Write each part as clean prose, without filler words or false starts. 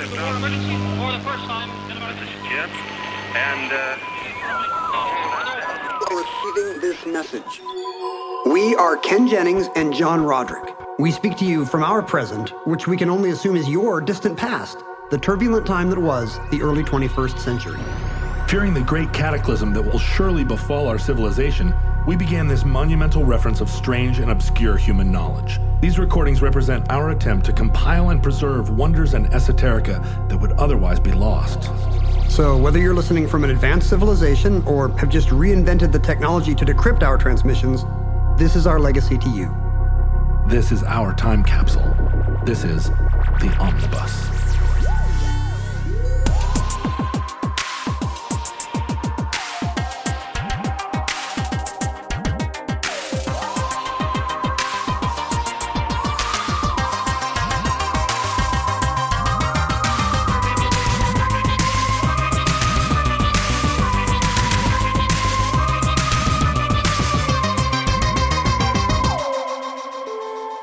emergency for the first time in about... This is Jim, and Receiving this message. We are Ken Jennings and John Roderick. We speak to you from our present, which we can only assume is your distant past, the turbulent time that was the early 21st century. Fearing the great cataclysm that will surely befall our civilization, we began this monumental reference of strange and obscure human knowledge. These recordings represent our attempt to compile and preserve wonders and esoterica that would otherwise be lost. So whether you're listening from an advanced civilization or have just reinvented the technology to decrypt our transmissions, this is our legacy to you. This is our time capsule. This is the Omnibus.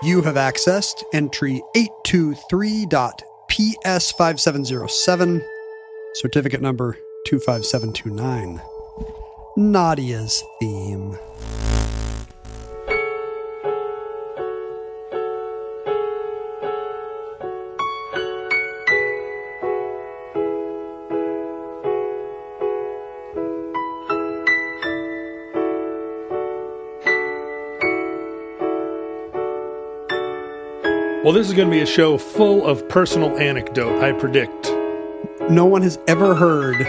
You have accessed entry 823.PS5707, certificate number 25729, Nadia's theme. Well, this is going to be a show full of personal anecdote, I predict. No one has ever heard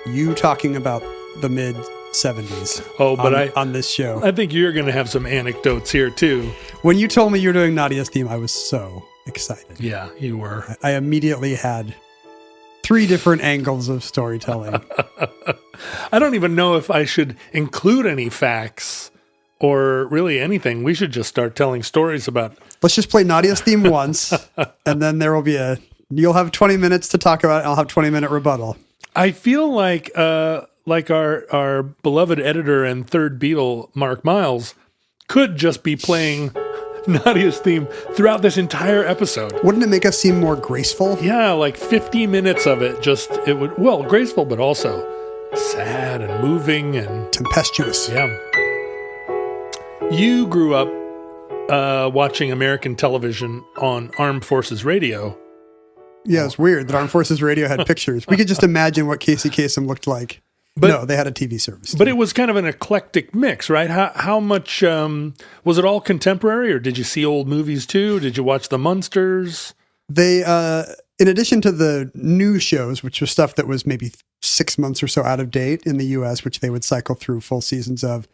you talking about the mid-70s on this show. I think you're going to have some anecdotes here, too. When you told me you were doing Nadia's theme, I was so excited. Yeah, you were. I immediately had 3 different angles of storytelling. I don't even know if I should include any facts or really anything. We should just start telling stories about... Let's just play Nadia's theme once, and then there will be you'll have 20 minutes to talk about it, and I'll have 20-minute rebuttal. I feel like our beloved editor and third Beatle, Mark Miles, could just be playing Nadia's theme throughout this entire episode. Wouldn't it make us seem more graceful? Yeah, like 50 minutes of it graceful, but also sad and moving and... tempestuous. Yeah. You grew up watching American television on Armed Forces Radio. Yeah, it's weird that Armed Forces Radio had pictures. We could just imagine what Casey Kasem looked like. But no, they had a TV service. But it was kind of an eclectic mix, right? How much, was it all contemporary, or did you see old movies too? Did you watch the Munsters? They, in addition to the new shows, which was stuff that was maybe 6 months or so out of date in the US, which they would cycle through full seasons of,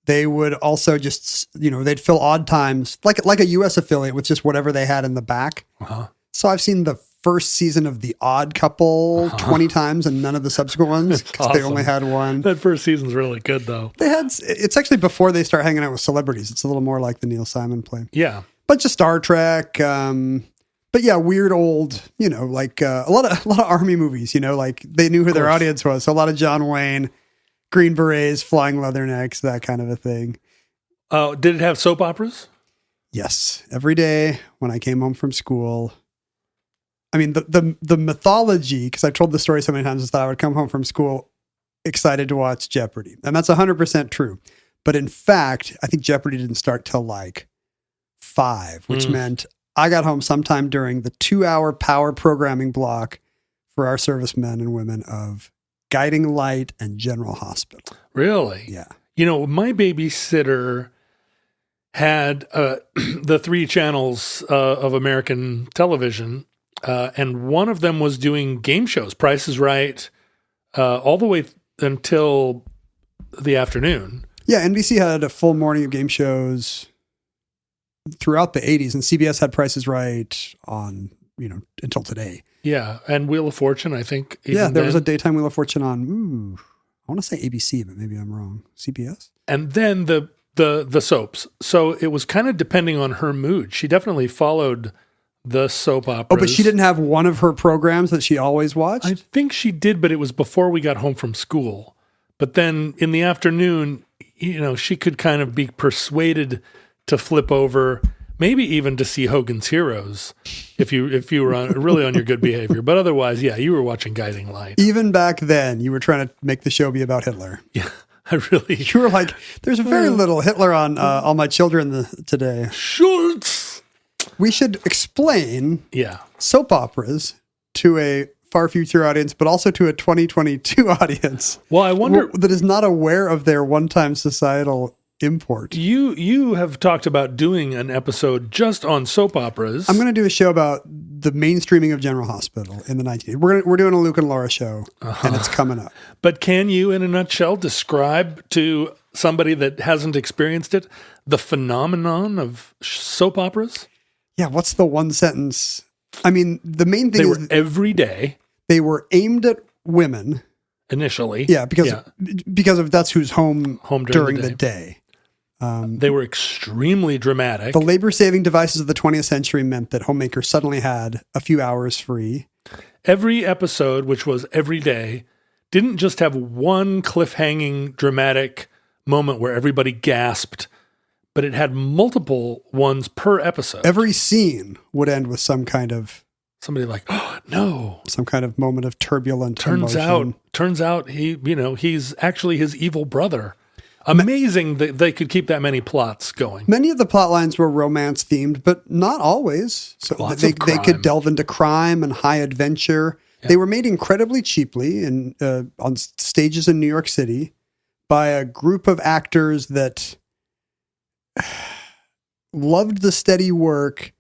they would also just, they'd fill odd times, like a U.S. affiliate with just whatever they had in the back. Uh-huh. So I've seen the first season of The Odd Couple 20 times and none of the subsequent ones because awesome. They only had one. That first season's really good, though. It's actually before they start hanging out with celebrities. It's a little more like the Neil Simon play. Yeah. Bunch of Star Trek. But yeah, weird old, like a lot of Army movies, like they knew who their audience was. So a lot of John Wayne, Green Berets, flying leathernecks, that kind of a thing. Did it have soap operas? Yes. Every day when I came home from school. I mean, the mythology, because I've told the story so many times, is that I would come home from school excited to watch Jeopardy. And that's 100% true. But in fact, I think Jeopardy didn't start till like 5, which meant I got home sometime during the 2-hour power programming block for our servicemen and women of Guiding Light and General Hospital. Really? Yeah. My babysitter had the 3 channels of American television, and one of them was doing game shows, Price is Right, all the way until the afternoon. Yeah, NBC had a full morning of game shows throughout the 80s, and CBS had Price is Right on, until today. Yeah, and Wheel of Fortune, I think. There was a daytime Wheel of Fortune on, I want to say ABC, but maybe I'm wrong. CBS? And then the soaps. So it was kind of depending on her mood. She definitely followed the soap operas. Oh, but she didn't have one of her programs that she always watched? I think she did, but it was before we got home from school. But then in the afternoon, she could kind of be persuaded to flip over maybe even to see Hogan's Heroes if you were really on your good behavior. But otherwise, yeah, you were watching Guiding Light. Even back then, you were trying to make the show be about Hitler. Yeah, I really. You were like, there's very little Hitler on All My Children today. Schultz. We should explain Yeah. soap operas to a far future audience, but also to a 2022 audience. Well, I wonder that is not aware of their one-time societal import. You have talked about doing an episode just on soap operas. I'm going to do a show about the mainstreaming of General Hospital in the 1980s. We're doing a Luke and Laura show, and it's coming up. But can you, in a nutshell, describe to somebody that hasn't experienced it the phenomenon of soap operas? Yeah, what's the one sentence? I mean, the main thing They is were every day. They were aimed at women initially. Yeah, because of that's who's home during the day. They were extremely dramatic. The labor-saving devices of the 20th century meant that homemakers suddenly had a few hours free. Every episode, which was every day, didn't just have one cliffhanging dramatic moment where everybody gasped, but it had multiple ones per episode. Every scene would end with some kind of somebody like, oh, no, some kind of moment of turbulent emotion. Turns out he's actually his evil brother. Amazing that they could keep that many plots going. Many of the plot lines were romance themed, but not always. So they could delve into crime and high adventure. Yeah. They were made incredibly cheaply on stages in New York City by a group of actors that loved the steady work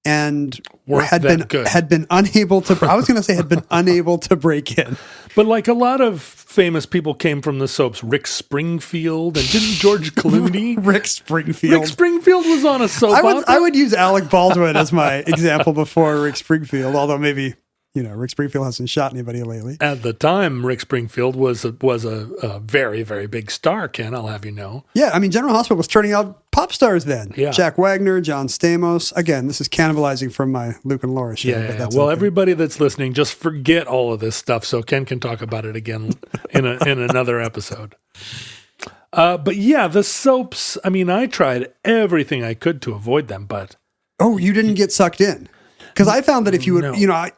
and had been unable to. I was going to say had been unable to break in. But like a lot of famous people came from the soaps. Rick Springfield and didn't George Clooney? Rick Springfield was on a soap opera. I would use Alec Baldwin as my example before Rick Springfield, although maybe Rick Springfield hasn't shot anybody lately. At the time, Rick Springfield was a very, very big star, Ken, I'll have you know. Yeah, I mean, General Hospital was turning out pop stars then. Yeah. Jack Wagner, John Stamos. Again, this is cannibalizing from my Luke and Laura show. Yeah. Well, everybody that's listening, just forget all of this stuff so Ken can talk about it again in another episode. But yeah, the soaps, I mean, I tried everything I could to avoid them, but... Oh, you didn't get sucked in? Because I found that if you would,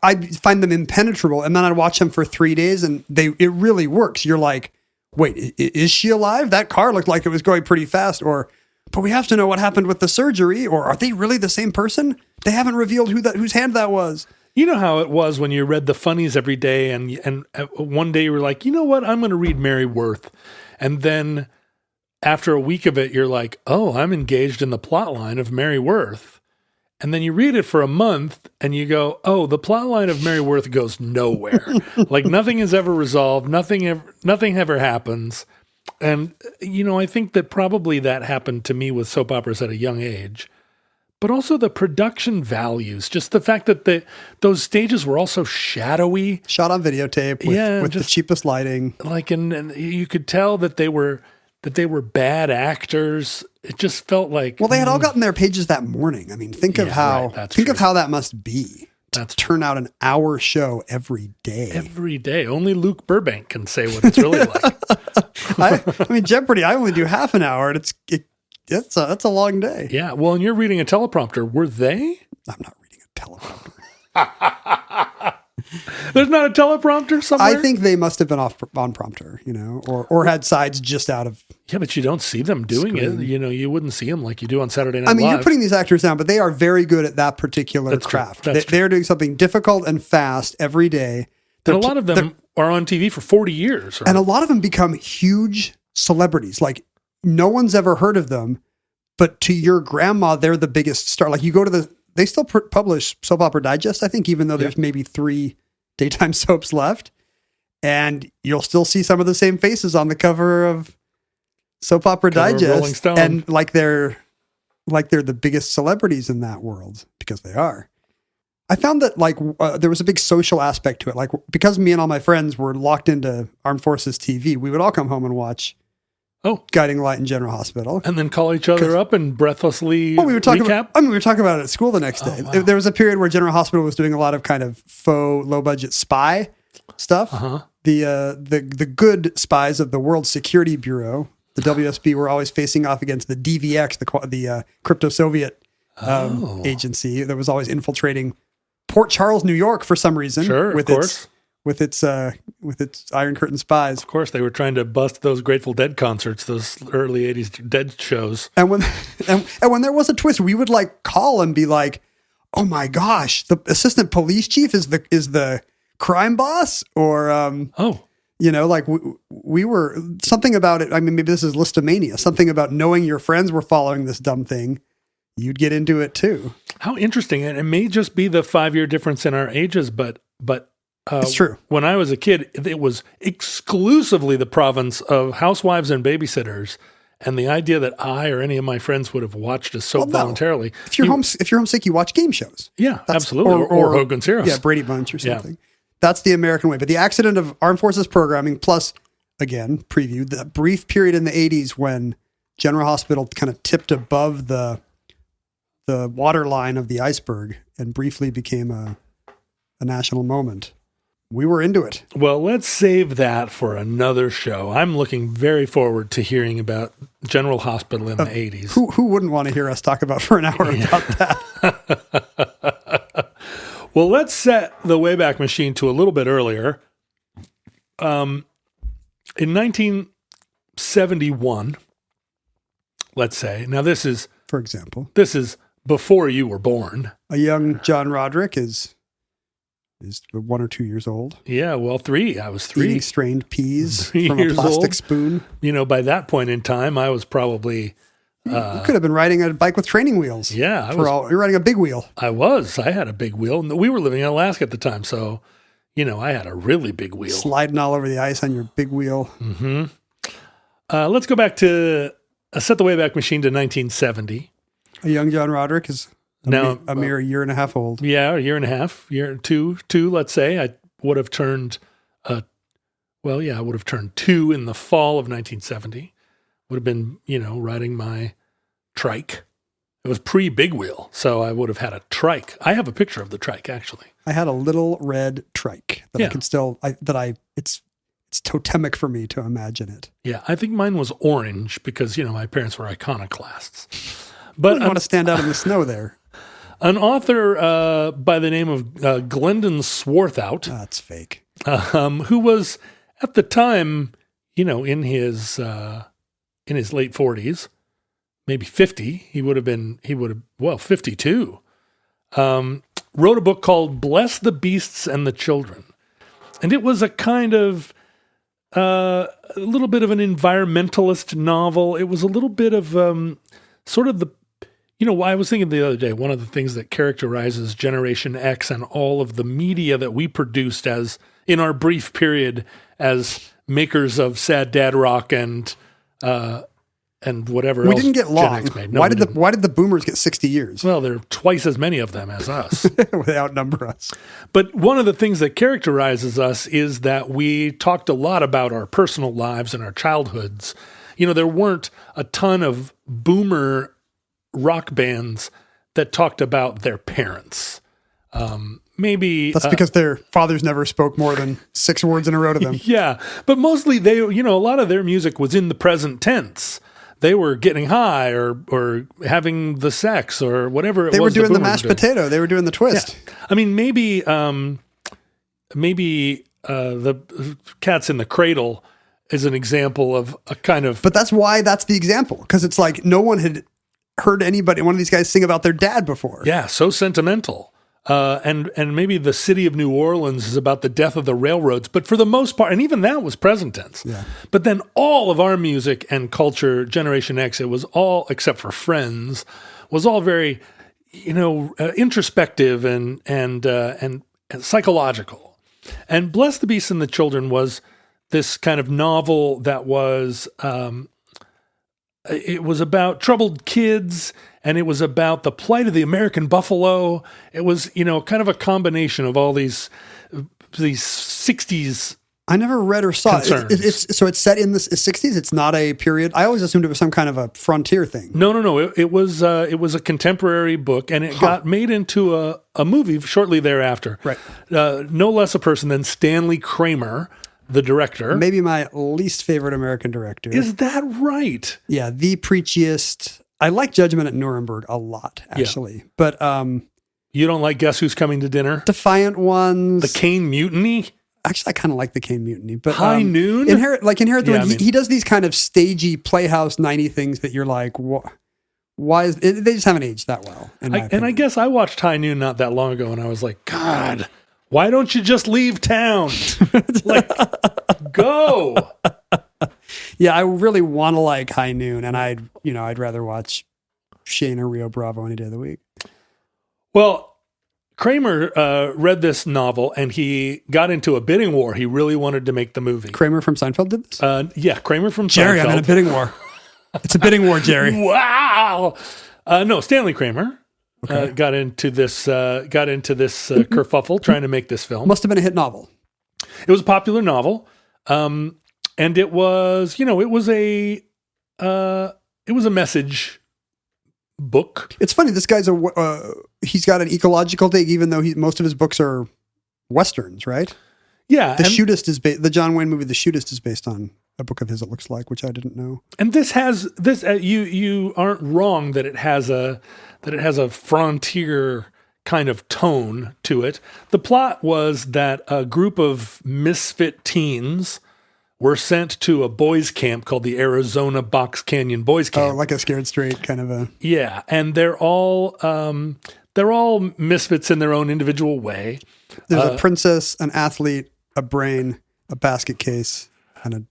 I'd find them impenetrable, and then I'd watch them for 3 days, and it really works. You're like, wait, is she alive? That car looked like it was going pretty fast. But we have to know what happened with the surgery. Or are they really the same person? They haven't revealed whose hand that was. You know how it was when you read the funnies every day, and one day you were like, you know what? I'm going to read Mary Worth, and then after a week of it, you're like, oh, I'm engaged in the plot line of Mary Worth. And then you read it for a month and you go, oh, the plot line of Mary Worth goes nowhere. Like nothing is ever resolved. Nothing ever happens. And, I think that probably that happened to me with soap operas at a young age. But also the production values, just the fact that those stages were also shadowy. Shot on videotape with the cheapest lighting. Like, and you could tell that they were bad actors. It just felt like... Well, they had all gotten their pages that morning. I mean, think of how that must be to turn out an hour show every day. Every day. Only Luke Burbank can say what it's really like. I mean, Jeopardy, I only do half an hour, and that's a long day. Yeah. Well, and you're reading a teleprompter. Were they? I'm not reading a teleprompter. There's not a teleprompter somewhere? I think they must have been on prompter, or had sides just out of... Yeah, but you don't see them doing it. You wouldn't see them like you do on Saturday Night Live. I mean, you're putting these actors down, but they are very good at that particular craft. They're doing something difficult and fast every day. And a lot of them are on TV for 40 years. And a lot of them become huge celebrities. Like, no one's ever heard of them, but to your grandma, they're the biggest star. Like, you go to they still publish Soap Opera Digest, I think, even though there's maybe 3 daytime soaps left. And you'll still see some of the same faces on the cover of Soap Opera Digest. And like they're the biggest celebrities in that world, because they are. I found that there was a big social aspect to it. Like, because me and all my friends were locked into Armed Forces TV, we would all come home and watch Guiding Light and General Hospital. And then call each other up and breathlessly we were talking recap? We were talking about it at school the next day. Wow. There was a period where General Hospital was doing a lot of kind of faux, low-budget spy stuff. Uh-huh. The good spies of the World Security Bureau, the WSB, were always facing off against the DVX, the crypto-Soviet agency that was always infiltrating Port Charles, New York, for some reason. Sure, of course. With its Iron Curtain spies. Of course, they were trying to bust those Grateful Dead concerts, those early '80s Dead shows. And when when there was a twist, we would like call and be like, "Oh my gosh, the assistant police chief is the crime boss," or like we were something about it. I mean, maybe this is listomania. Something about knowing your friends were following this dumb thing. You'd get into it too. How interesting! And it may just be the 5-year difference in our ages, but. It's true. When I was a kid, it was exclusively the province of housewives and babysitters, and the idea that I or any of my friends would have watched a soap voluntarily. If you're homesick, you watch game shows. Yeah, absolutely. Or Hogan's Heroes. Yeah, Brady Bunch or something. Yeah. That's the American way. But the accident of Armed Forces programming, plus, again, preview, the brief period in the 80s when General Hospital kind of tipped above the waterline of the iceberg and briefly became a national moment. We were into it. Well, let's save that for another show. I'm looking very forward to hearing about General Hospital in the 80s. Who wouldn't want to hear us talk about for an hour about that? Well, let's set the Wayback Machine to a little bit earlier. In 1971, let's say. Now this is, for example, this is before you were born. A young John Roderick is 1 or 2 years old. Yeah, well, 3. I was 3. Eating strained peas from a plastic spoon. You know, by that point in time, I was probably... you could have been riding a bike with training wheels. Yeah. You're riding a big wheel. I was. I had a big wheel. We were living in Alaska at the time, so, I had a really big wheel. Sliding all over the ice on your big wheel. Mm-hmm. Let's go back to... set the Wayback Machine to 1970. A young John Roderick is... Now, a mere year and a half old. Yeah, a year and a half, two, let's say. I would have turned, I would have turned 2 in the fall of 1970. Would have been, riding my trike. It was pre-big wheel, so I would have had a trike. I have a picture of the trike, actually. I had a little red trike that I can still, it's totemic for me to imagine it. Yeah, I think mine was orange because, my parents were iconoclasts. But I didn't want to stand out in the snow there. An author by the name of Glendon Swarthout. That's fake. Who was at the time, in his late 40s, maybe 50. He would have 52. Wrote a book called Bless the Beasts and the Children. And it was a kind of a little bit of an environmentalist novel. It was a little bit of sort of the... I was thinking the other day, one of the things that characterizes Generation X and all of the media that we produced as in our brief period as makers of sad dad rock and whatever else. We didn't get long. No, why did the boomers get 60 years? Well, there are twice as many of them as us. They outnumber us. But one of the things that characterizes us is that we talked a lot about our personal lives and our childhoods. There weren't a ton of boomer rock bands that talked about their parents. Maybe that's because their fathers never spoke more than 6 words in a row to them. Yeah, but mostly they, a lot of their music was in the present tense. They were getting high or having the sex or whatever it was. They were doing the mashed potato. They were doing the twist. Yeah. I mean, maybe the Cats in the Cradle is an example of a kind of. But that's why that's the example, because it's like no one had heard one of these guys sing about their dad before. Yeah, so sentimental. And maybe the city of New Orleans is about the death of the railroads, but for the most part, and even that was present tense. Yeah. But then all of our music and culture, Generation X, it was all, except for Friends, was all very, introspective and psychological. And Bless the Beasts and the Children was this kind of novel that was, it was about troubled kids, and it was about the plight of the American buffalo. It was, kind of a combination of all these 60s. I never read or saw it. So it's set in the 60s. It's not a period. I always assumed it was some kind of a frontier thing. No. It was a contemporary book, and it got made into a movie shortly thereafter. Right. No less a person than Stanley Kramer, the director. Maybe my least favorite American director. Is that right? Yeah, the preachiest. I like Judgment at Nuremberg a lot, actually. But you don't like Guess Who's Coming to Dinner? Defiant Ones. The Caine Mutiny? Actually, I kind of like the Caine Mutiny. But High Noon? Inherit the Yeah, Wind, he does these kind of stagey Playhouse 90 things that you're like, why is it? They just haven't aged that well. And I guess I watched High Noon not that long ago, and I was like, God, why don't you just leave town? Like, go. Yeah, I really want to like High Noon, and I'd rather watch Shane or Rio Bravo any day of the week. Well, Kramer read this novel, and he got into a bidding war. He really wanted to make the movie. Kramer from Seinfeld did this? Yeah, Kramer from Jerry, Seinfeld. I'm in a bidding war. It's a bidding war, Jerry. Wow. No, Stanley Kramer got into this kerfuffle trying to make this film. Must have been a hit novel. It was a popular novel, and it was a message book. It's funny. This guy's he's got an ecological take, even though most of his books are westerns, right? Yeah, The Shootist is the John Wayne movie. The Shootist is based on a book of his. It looks like, which I didn't know. And this has this. You aren't wrong that it has a frontier kind of tone to it. The plot was that a group of misfit teens were sent to a boys' camp called the Arizona Box Canyon Boys Camp. Oh, like a Scared Straight kind of a. Yeah, and they're all misfits in their own individual way. There's a princess, an athlete, a brain, a basket case, and a.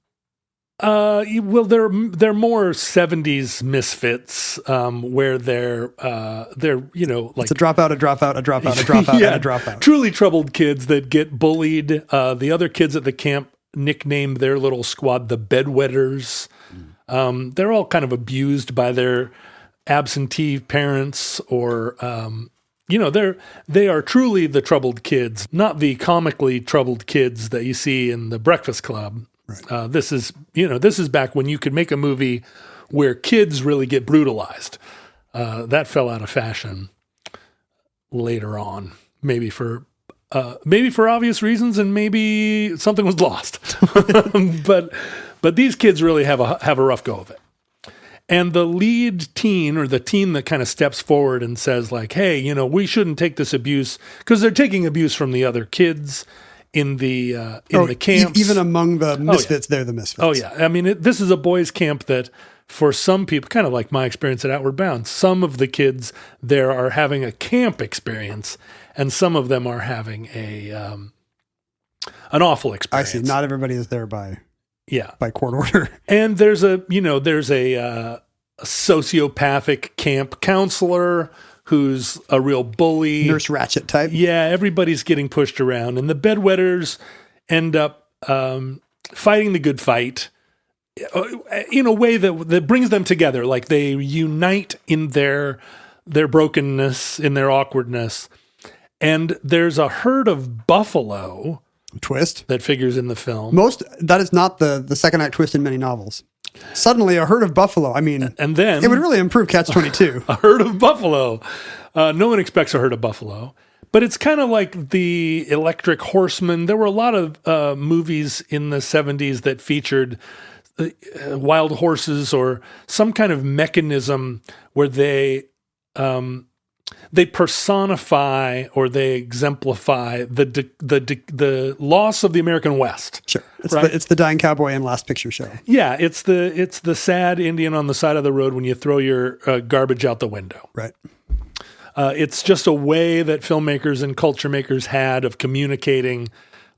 Well, they're more 70s misfits, where they're like It's a dropout, a dropout, a dropout, a dropout, yeah, and a dropout. Truly troubled kids that get bullied. The other kids at the camp nicknamed their little squad the Bedwetters. They're all kind of abused by their absentee parents, or they are truly the troubled kids, not the comically troubled kids that you see in The Breakfast Club. Right. This is back when you could make a movie where kids really get brutalized. That fell out of fashion later on, maybe for obvious reasons, and maybe something was lost. but these kids really have a rough go of it. And the lead teen, or the teen that kind of steps forward and says like, hey, we shouldn't take this abuse, because they're taking abuse from the other kids in the camps. Even among the misfits, they're the misfits. Oh, yeah. I mean, this is a boys' camp that for some people, kind of like my experience at Outward Bound, some of the kids there are having a camp experience, and some of them are having an awful experience. I see. Not everybody is there by court order. And there's a sociopathic camp counselor who's a real bully. Nurse Ratched type. Yeah, everybody's getting pushed around. And the Bedwetters end up fighting the good fight in a way that brings them together. Like they unite in their brokenness, in their awkwardness. And there's a herd of buffalo twist that figures in the film. That is not the second act twist in many novels. Suddenly a herd of buffalo. I mean, and then it would really improve Catch-22. A herd of buffalo. No one expects a herd of buffalo, but it's kind of like the Electric Horseman. There were a lot of movies in the 70s that featured wild horses or some kind of mechanism where they personify or they exemplify the loss of the American West. Sure, right? It's the dying cowboy in Last Picture Show. Yeah, it's the sad Indian on the side of the road when you throw your garbage out the window. Right. It's just a way that filmmakers and culture makers had of communicating.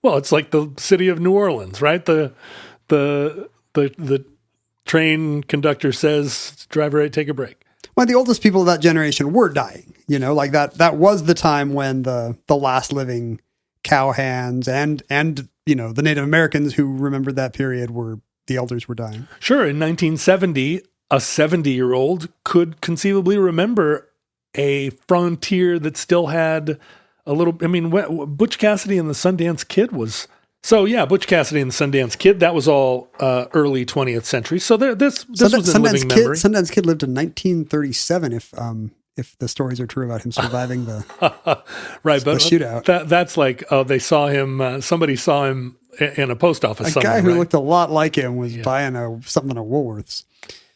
Well, it's like the city of New Orleans, right? The train conductor says, "Driver 8, take a break." Well, the oldest people of that generation were dying. Like that was the time when the last living cowhands and the Native Americans who remembered that period the elders were dying. Sure. In 1970, a 70-year-old could conceivably remember a frontier that still had a little, Butch Cassidy and the Sundance Kid was, Butch Cassidy and the Sundance Kid, that was all early 20th century. So this was in living memory. Sundance Kid lived in 1937 if the stories are true about him surviving the shootout. That's like, they saw him, somebody saw him in a post office. A guy who looked a lot like him was buying something at Woolworths.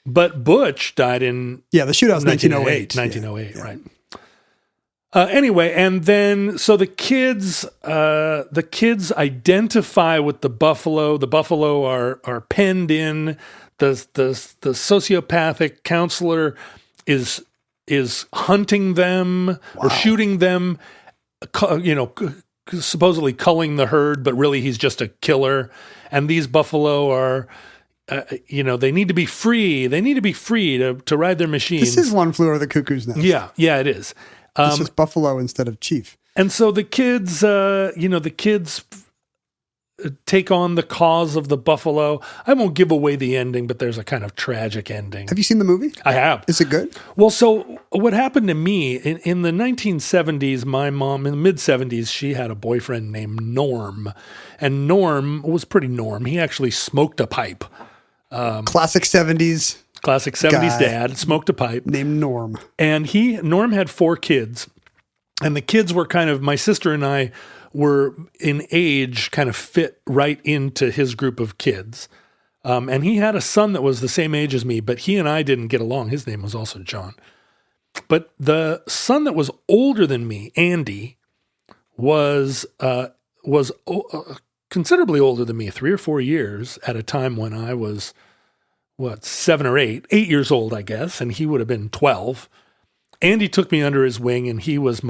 But Butch died in the shootout's 1908. 1908, right. Anyway, and then so the kids identify with the buffalo. The buffalo are penned in. The sociopathic counselor is hunting them or shooting them. Supposedly culling the herd, but really he's just a killer. And these buffalo are, they need to be free. They need to be free to ride their machines. This is One Flew Over the Cuckoo's Nest. Yeah, it is. It's just buffalo instead of chief. And so the kids, take on the cause of the buffalo. I won't give away the ending, but there's a kind of tragic ending. Have you seen the movie? I have. Is it good? Well, so what happened to me in the 1970s, my mom, in the mid 70s, she had a boyfriend named Norm, and Norm was pretty Norm. He actually smoked a pipe. Classic 70s Guy dad smoked a pipe named Norm. And Norm had 4 kids, and the kids were my sister and I were in age kind of fit right into his group of kids. And he had a son that was the same age as me, but he and I didn't get along. His name was also John. But the son that was older than me, Andy, was considerably older than me, 3 or 4 years at a time when I was, 7 or 8 years old, I guess, and he would have been 12. Andy took me under his wing, and he was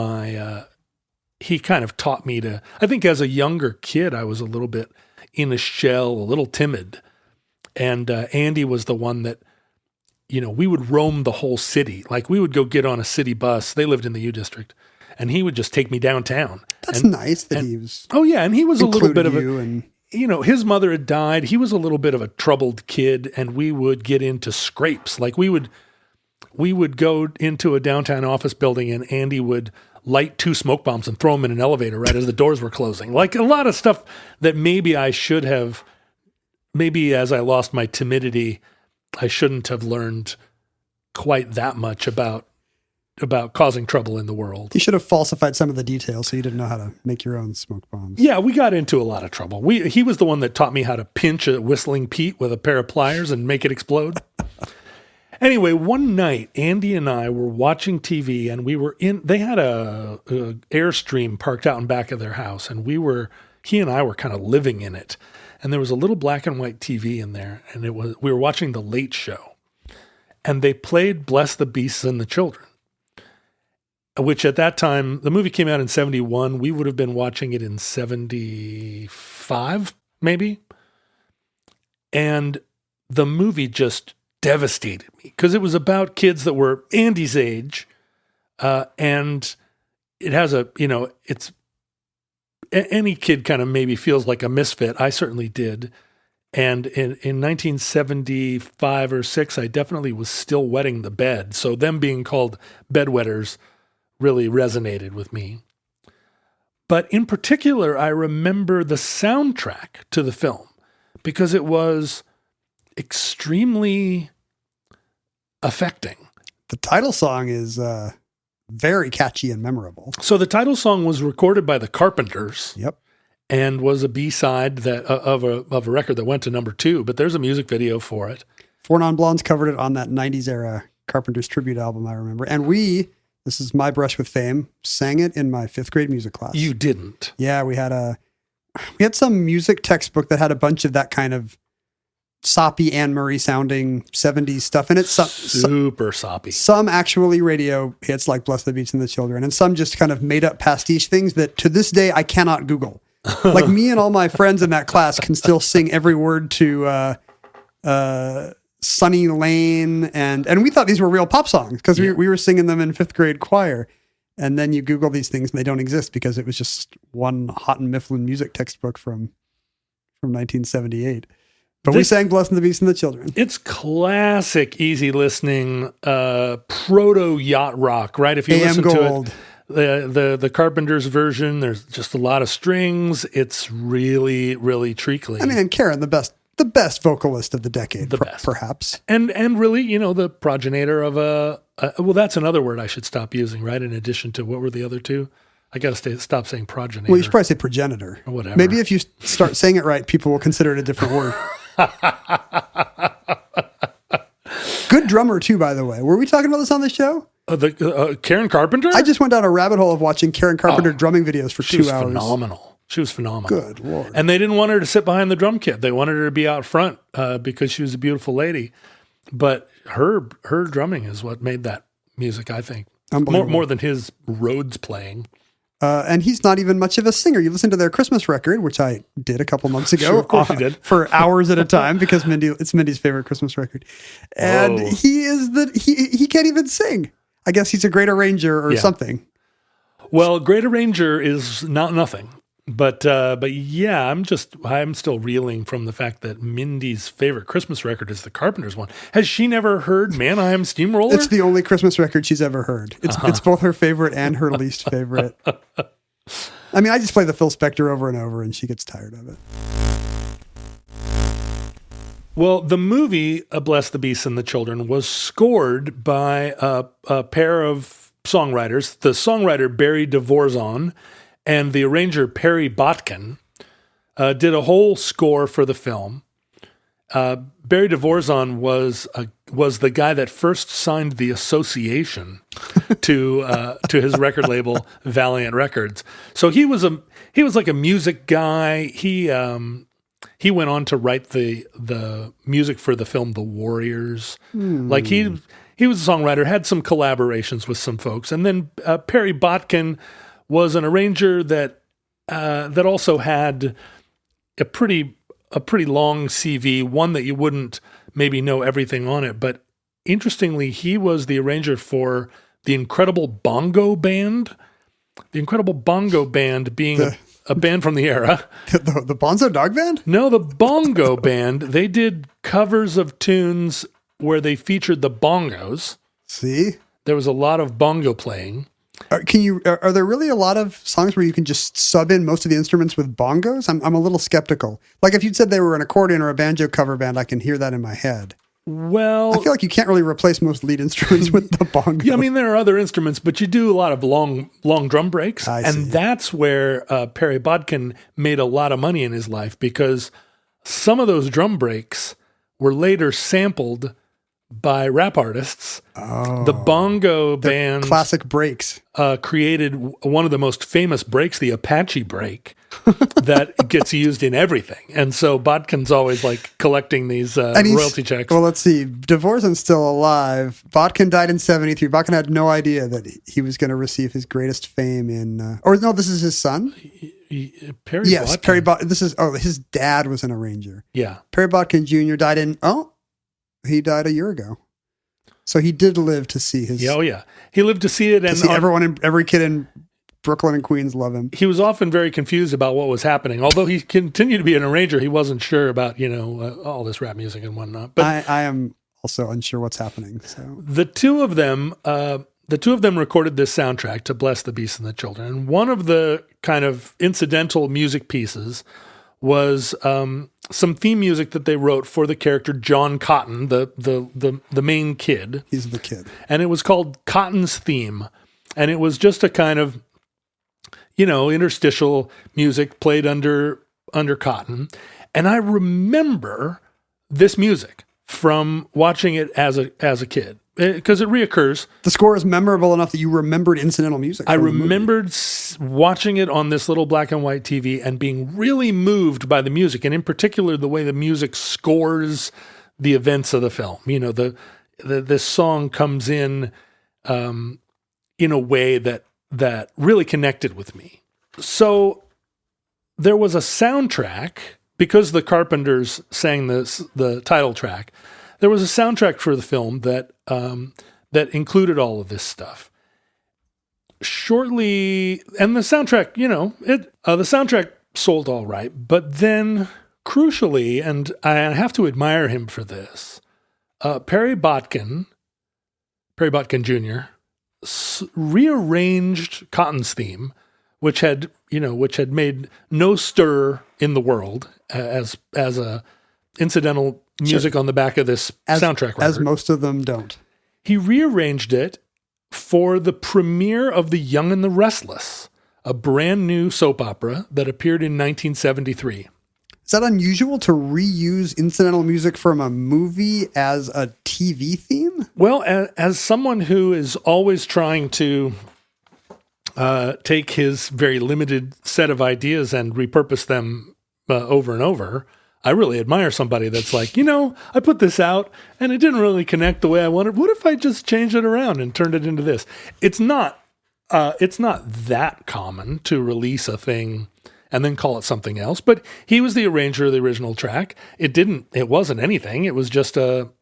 he kind of taught me to, I think as a younger kid, I was a little bit in a shell, a little timid. And Andy was the one that, we would roam the whole city. Like we would go get on a city bus. They lived in the U District. And he would just take me downtown. That's nice that he was. Oh, yeah. And he was a little bit of his mother had died. He was a little bit of a troubled kid. And we would get into scrapes. Like we would go into a downtown office building and Andy would light 2 smoke bombs and throw them in an elevator right as the doors were closing. Like a lot of stuff that maybe I should have, maybe as I lost my timidity, I shouldn't have learned quite that much about causing trouble in the world. You should have falsified some of the details so you didn't know how to make your own smoke bombs. Yeah, we got into a lot of trouble. He was the one that taught me how to pinch a Whistling Pete with a pair of pliers and make it explode. Anyway, one night, Andy and I were watching TV, and they had a Airstream parked out in back of their house, and he and I were kind of living in it. And there was a little black and white TV in there, and we were watching The Late Show. And they played Bless the Beasts and the Children, which at that time, the movie came out in 71. We would have been watching it in 75, maybe. And the movie just devastated me because it was about kids that were Andy's age. And it has it's any kid kind of maybe feels like a misfit. I certainly did. And in 1975 or 6, I definitely was still wetting the bed. So them being called bedwetters really resonated with me. But in particular, I remember the soundtrack to the film because it was extremely affecting. The title song is very catchy and memorable. So the title song was recorded by the Carpenters. Yep. And was a B-side that of a record that went to number 2, but there's a music video for it. 4 Non Blondes covered it on that 90s era Carpenters tribute album, I remember. And this is my brush with fame, sang it in my 5th grade music class. You didn't? Yeah, we had some music textbook that had a bunch of that kind of soppy Anne Murray sounding 70s stuff in it. Super soppy. Some actually radio hits like Bless the Beats and the Children, and some just kind of made up pastiche things that to this day I cannot Google. Like me and all my friends in that class can still sing every word to Sunny Lane, and we thought these were real pop songs because we were singing them in 5th grade choir. And then you Google these things and they don't exist because it was just one Houghton Mifflin music textbook from 1978. But we sang Bless the Beast and the Children. It's classic, easy listening, proto yacht rock, right? If you listen to it. The Carpenters version, there's just a lot of strings. It's really, really treacly. I mean, and Karen, the best vocalist of the decade, perhaps. And really, the progenitor of well, that's another word I should stop using, right? In addition to, what were the other two? I got to stop saying progenitor. Well, you should probably say progenitor. Or whatever. Maybe if you start saying it right, people will consider it a different word. drummer too, by the way. Were we talking about this on the show? Karen Carpenter? I just went down a rabbit hole of watching Karen Carpenter drumming videos for 2 hours. She was phenomenal. Good Lord. And they didn't want her to sit behind the drum kit. They wanted her to be out front because she was a beautiful lady. But her drumming is what made that music, I think. More than his Rhodes playing. And he's not even much of a singer. You listen to their Christmas record, which I did a couple months ago. Sure, of course you did. For hours at a time because it's Mindy's favorite Christmas record. And he can't even sing. I guess he's a great arranger or something. Well, great arranger is not nothing. But yeah, I'm still reeling from the fact that Mindy's favorite Christmas record is the Carpenters one. Has she never heard Mannheim Steamroller? It's the only Christmas record she's ever heard. It's both her favorite and her least favorite. I mean, I just play the Phil Spector over and over and she gets tired of it. Well, the movie Bless the Beasts and the Children was scored by a pair of songwriters, the songwriter Barry Dvorzan and the arranger Perry Botkin did a whole score for the film. Barry Dvorzan was the guy that first signed the association to his record label Valiant Records. So he was like a music guy. He went on to write the music for the film The Warriors. Like he was a songwriter, had some collaborations with some folks, and then Perry Botkin was an arranger that also had a pretty long CV, one that you wouldn't maybe know everything on it. But interestingly, he was the arranger for the Incredible Bongo Band. The Incredible Bongo Band being a band from the era. The Bonzo Dog Band? No, the Bongo Band. They did covers of tunes where they featured the bongos. See? There was a lot of bongo playing. Are there really a lot of songs where you can just sub in most of the instruments with bongos? I'm a little skeptical. Like if you'd said they were an accordion or a banjo cover band, I can hear that in my head. Well, I feel like you can't really replace most lead instruments with the bongo. Yeah, I mean, there are other instruments, but you do a lot of long drum breaks. And that's where Perry Bodkin made a lot of money in his life because some of those drum breaks were later sampled by rap artists. The bongo band classic breaks created one of the most famous breaks, the Apache break, that gets used in everything. And so Botkin's always like collecting these royalty checks. Well, let's see. Dvorzan's still alive. Botkin died in 1973. Botkin had no idea that he was going to receive his greatest fame in, or no, this is his son. Perry Botkin. Perry Botkin. His dad was an arranger. Yeah. Perry Botkin Jr. died he died a year ago. So he did live to see his. Oh yeah, he lived to see it, and every kid in Brooklyn and Queens love him. He was often very confused about what was happening. Although he continued to be an arranger, he wasn't sure about all this rap music and whatnot. But I am also unsure what's happening. So the two of them recorded this soundtrack to Bless the Beasts and the Children. And one of the kind of incidental music pieces was some theme music that they wrote for the character John Cotton, the main kid. He's the kid. And it was called Cotton's Theme. And it was just a kind of, interstitial music played under Cotton. And I remember this music from watching it as a kid. Because it reoccurs. The score is memorable enough that you remembered incidental music. I remembered watching it on this little black and white TV and being really moved by the music, and in particular the way the music scores the events of the film. This song comes in a way that really connected with me. So there was a soundtrack because the Carpenters sang the title track. There was a soundtrack for the film that included all of this stuff. Shortly, and the soundtrack, the soundtrack sold all right, but then crucially, and I have to admire him for this, Perry Botkin Jr. Rearranged Cotton's theme, which had made no stir in the world as a incidental music on the back of this soundtrack record. As most of them don't. He rearranged it for the premiere of The Young and the Restless, a brand new soap opera that appeared in 1973. Is that unusual to reuse incidental music from a movie as a TV theme? Well, as someone who is always trying to take his very limited set of ideas and repurpose them over and over, I really admire somebody that's like, I put this out and it didn't really connect the way I wanted. What if I just changed it around and turned it into this? It's not that common to release a thing and then call it something else. But he was the arranger of the original track. It wasn't anything. It was just a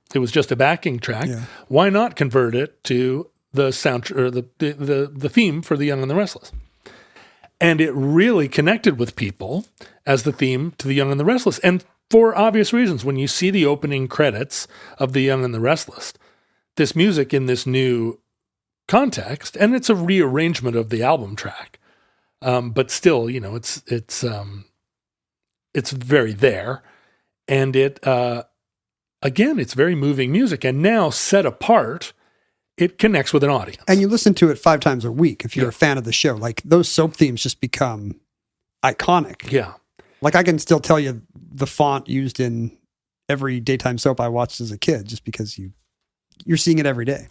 backing track. Yeah. Why not convert it to the sound or the theme for The Young and the Restless? And it really connected with people as the theme to The Young and the Restless. And for obvious reasons, when you see the opening credits of The Young and the Restless, this music in this new context, and it's a rearrangement of the album track. But still, it's very there. And again, it's very moving music. And now set apart, it connects with an audience. And you listen to it 5 times a week if you're a fan of the show. Like those soap themes just become iconic. Yeah. Like I can still tell you the font used in every daytime soap I watched as a kid, just because you're seeing it every day.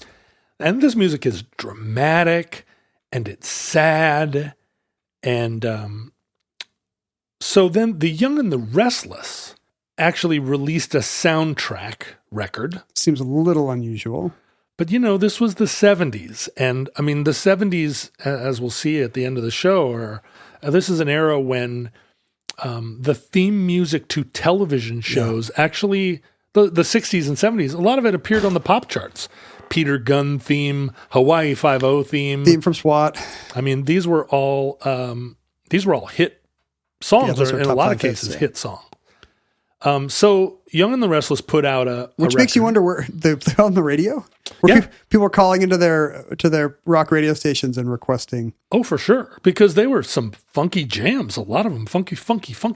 And this music is dramatic and it's sad. And so then The Young and the Restless actually released a soundtrack record. Seems a little unusual. But, this was the 70s. And, I mean, the 70s, as we'll see at the end of the show, this is an era when the theme music to television shows actually, the 60s and 70s, a lot of it appeared on the pop charts. Peter Gunn theme, Hawaii Five-0 Theme from SWAT. I mean, these were all hit songs, or in a lot of cases, hit songs. So Young and the Restless put out a which record. makes you wonder where they're on the radio. People are calling into their rock radio stations and requesting. Oh, for sure, because they were some funky jams. A lot of them funky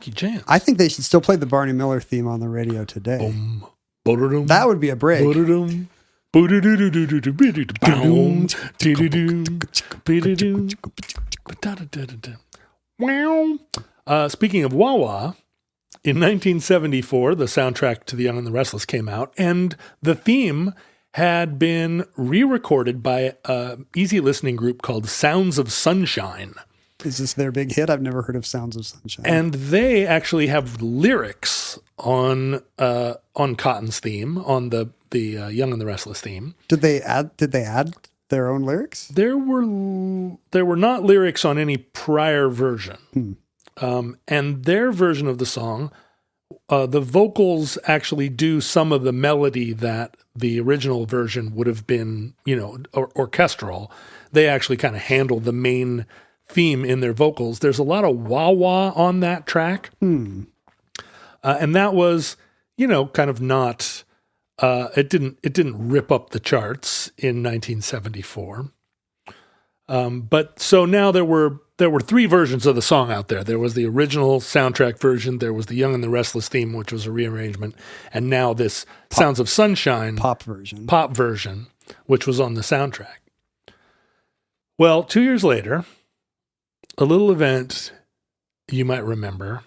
jams. I think they should still play the Barney Miller theme on the radio today. That would be a break. Speaking of wah-wah, in 1974, the soundtrack to The Young and the Restless came out, and the theme had been re-recorded by an easy listening group called Sounds of Sunshine. Is this their big hit? I've never heard of Sounds of Sunshine. And they actually have lyrics on Cotton's theme, on the Young and the Restless theme. Did they add their own lyrics? There were not lyrics on any prior version. And their version of the song, the vocals actually do some of the melody that the original version would have been, orchestral. They actually kind of handle the main theme in their vocals. There's a lot of wah-wah on that track. And that was, kind of not, it didn't rip up the charts in 1974. But so now there were 3 versions of the song out there. There was the original soundtrack version. There was the Young and the Restless theme, which was a rearrangement. And now this Sounds of Sunshine pop version, which was on the soundtrack. Well, 2 years later, a little event you might remember.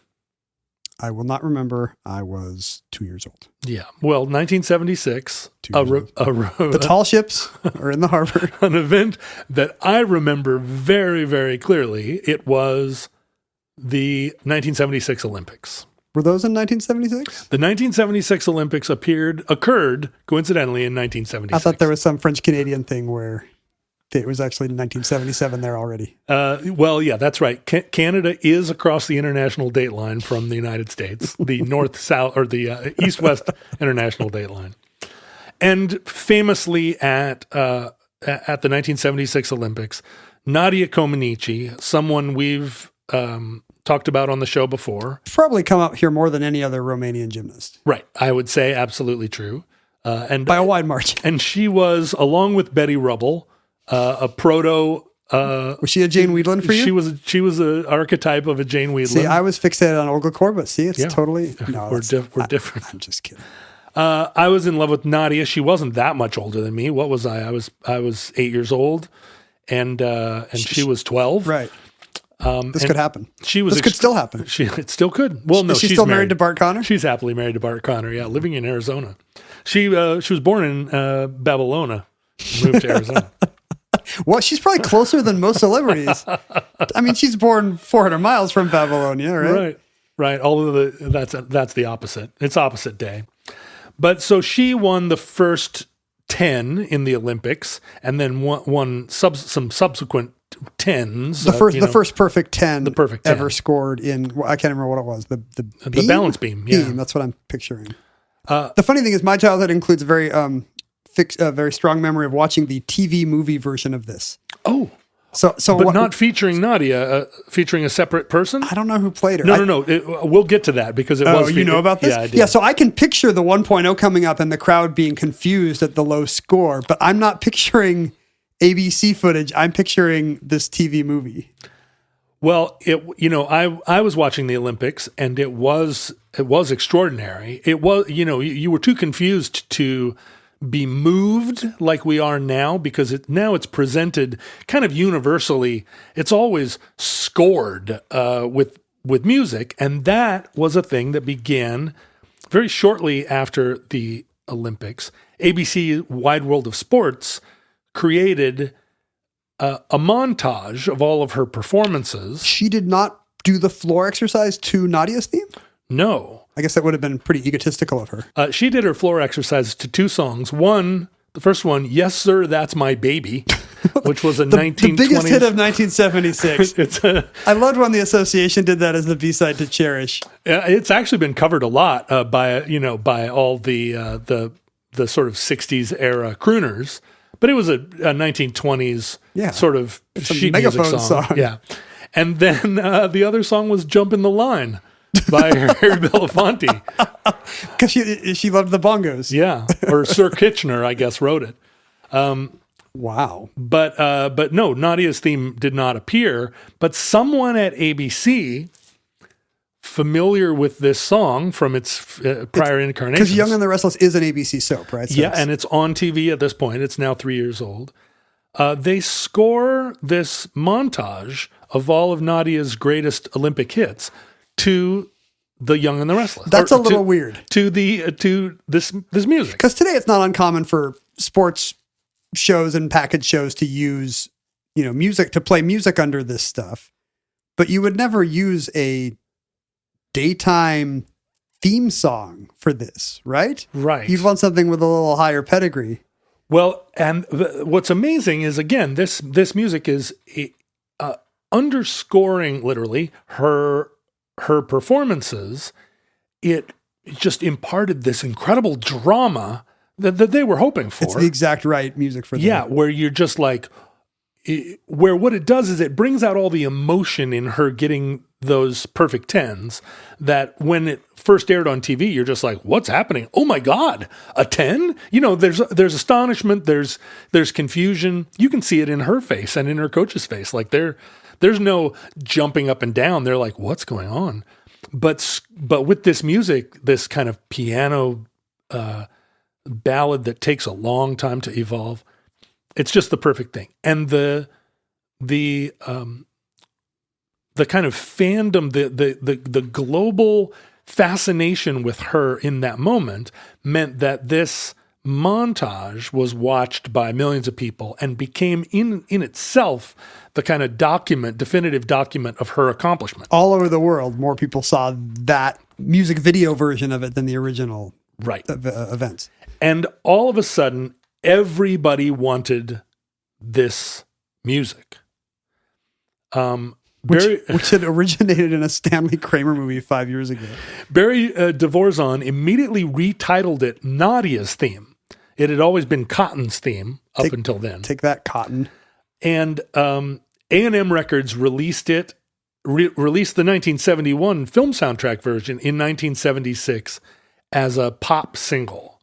I will not remember. I was 2 years old. Yeah. Well, 1976, the tall ships are in the harbor. An event that I remember very, very clearly. It was the 1976 Olympics. Were those in 1976? The 1976 Olympics occurred coincidentally in 1976. I thought there was some French-Canadian thing where it was actually 1977 there already. Well, yeah, that's right. Canada is across the international date line from the United States, the north-south or the east-west international date line. And famously at the 1976 Olympics, Nadia Comaneci, someone we've talked about on the show before. Probably come up here more than any other Romanian gymnast. Right. I would say absolutely true. And by a wide margin. And she was, along with Betty Rubble, a proto. Was she a Jane Wiedlin for you? She was an archetype of a Jane Wiedlin. See, I was fixated on Olga Kour, but see, it's totally no. We're different. I'm just kidding. I was in love with Nadia. She wasn't that much older than me. What was I? I was 8 years old, and she was 12. Right. This could happen. This could still happen. It still could. Well, no, is she still married to Bart Connor? She's happily married to Bart Connor. Yeah, living in Arizona. She was born in Babylona, moved to Arizona. Well, she's probably closer than most celebrities. I mean, she's born 400 miles from Babylonia, right? Right. Although that's the opposite. It's opposite day. But so she won the first 10 in the Olympics, and then won some subsequent 10s. The first perfect 10, the perfect 10 ever scored in, I can't remember what it was. The balance beam. Yeah. That's what I'm picturing. The funny thing is, my childhood includes a very strong memory of watching the TV movie version of this. Oh, but not featuring Nadia, featuring a separate person. I don't know who played her. No. We'll get to that because it was. You know about this? Yeah, I did. Yeah, so I can picture the 1.0 coming up and the crowd being confused at the low score, but I'm not picturing ABC footage. I'm picturing this TV movie. Well, I was watching the Olympics and it was extraordinary. It was, you were too confused to be moved like we are now, because now it's presented kind of universally. It's always scored with music, and that was a thing that began very shortly after the Olympics. ABC Wide World of Sports created a montage of all of her performances. She did not do the floor exercise to Nadia's theme? No. I guess that would have been pretty egotistical of her. She did her floor exercises to 2 songs. The first one, Yes, Sir, That's My Baby, which was a 1920s. The biggest hit of 1976. I loved when the Association did that as the B-side to Cherish. It's actually been covered a lot by all the sort of 60s era crooners, but it was a 1920s sort of sheet music song. Yeah. And then the other song was Jump in the Line by Harry Belafonte. Because she loved the bongos. Yeah. Or Sir Kitchener, I guess, wrote it. Wow. But no, Nadia's theme did not appear. But someone at ABC, familiar with this song from its prior incarnations. Because Young and the Restless is an ABC soap, right? So and it's on TV at this point. It's now 3 years old. They score this montage of all of Nadia's greatest Olympic hits to the Young and the Restless. That's a little weird. To this music. Because today it's not uncommon for sports shows and package shows to use, music, to play music under this stuff. But you would never use a daytime theme song for this, right? Right. You'd want something with a little higher pedigree. Well, and what's amazing is, again, this music is underscoring literally her performances. It just imparted this incredible drama that they were hoping for. It's the exact right music for them. Yeah, where you're just like, where what it does is it brings out all the emotion in her getting those perfect 10s, that when it first aired on TV, you're just like, what's happening? Oh my God, a 10? There's astonishment, there's confusion. You can see it in her face and in her coach's face. Like there's no jumping up and down. They're like, what's going on? But with this music, this kind of piano ballad that takes a long time to evolve, it's just the perfect thing. And the kind of fandom, the global fascination with her in that moment meant that this montage was watched by millions of people and became in itself the kind of definitive document of her accomplishment. All over the world, more people saw that music video version of it than the original events. And all of a sudden, everybody wanted this music. Which had originated in a Stanley Kramer movie 5 years ago. Barry Dvorak immediately retitled it Nadia's theme. It had always been Cotton's theme up until then. Take that, Cotton. And A&M Records released the 1971 film soundtrack version in 1976 as a pop single.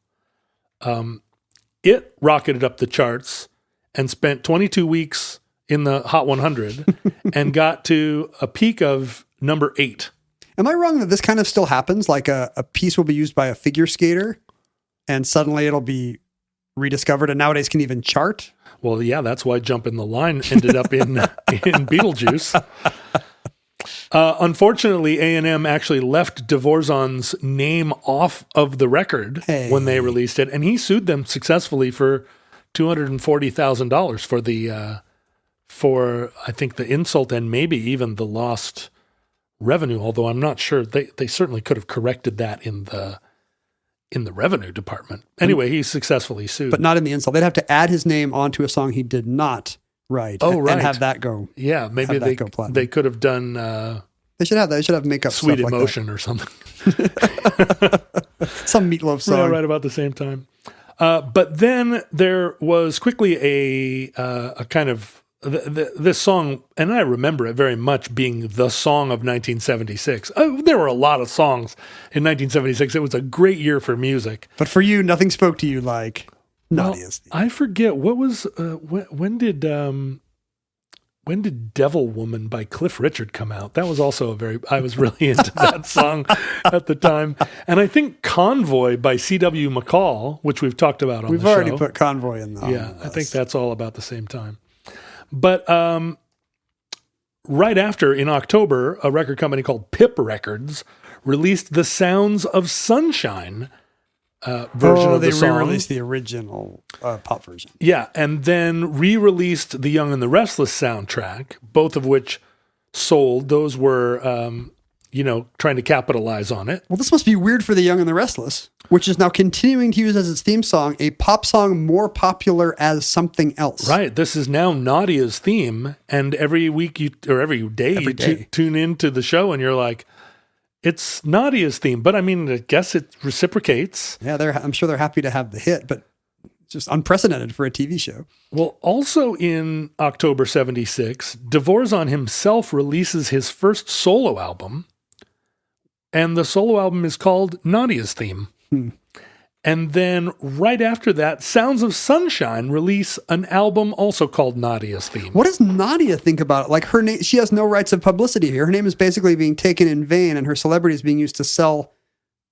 It rocketed up the charts and spent 22 weeks in the Hot 100 and got to a peak of number 8. Am I wrong that this kind of still happens? Like a piece will be used by a figure skater and suddenly it'll be rediscovered and nowadays can even chart? Well, yeah, that's why Jump in the Line ended up in Beetlejuice. Unfortunately, A&M actually left Dvorzan's name off of the record when they released it, and he sued them successfully for $240,000 for I think the insult and maybe even the lost revenue. Although I'm not sure, they certainly could have corrected that in the revenue department. Anyway, he successfully sued, but not in the insult. They'd have to add his name onto a song he did not write. Oh, right, and have that go. Yeah, maybe they could have done. They should have makeup. Sweet stuff Emotion like or something. Some Meatloaf song. Yeah, right about the same time. But then there was quickly a kind of this song, and I remember it very much being the song of 1976. There were a lot of songs in 1976. It was a great year for music. But for you, nothing spoke to you like Nadia's theme. I forget what was when did Devil Woman by Cliff Richard come out? That was also I was really into that song at the time. And I think Convoy by C.W. McCall, which we've talked about on the show. We've already put Convoy in there. Yeah, I think that's all about the same time. But right after, in October, a record company called Pip Records released The Sounds of Sunshine version of the song. They re-released the original pop version. Yeah, and then re-released the Young and the Restless soundtrack, both of which sold. Those were, trying to capitalize on it. Well, this must be weird for the Young and the Restless, which is now continuing to use as its theme song a pop song more popular as something else. Right. This is now Nadia's theme, and every week every day. Tune into the show and you're like, it's Nadia's theme. But I mean, I guess it reciprocates. Yeah, I'm sure they're happy to have the hit, but it's just unprecedented for a TV show. Well, also in October 76, Dvorzan himself releases his first solo album, and the solo album is called Nadia's Theme. And then right after that, Sounds of Sunshine release an album also called Nadia's Theme. What does Nadia think about it? Like her name, she has no rights of publicity here. Her name is basically being taken in vain, and her celebrity is being used to sell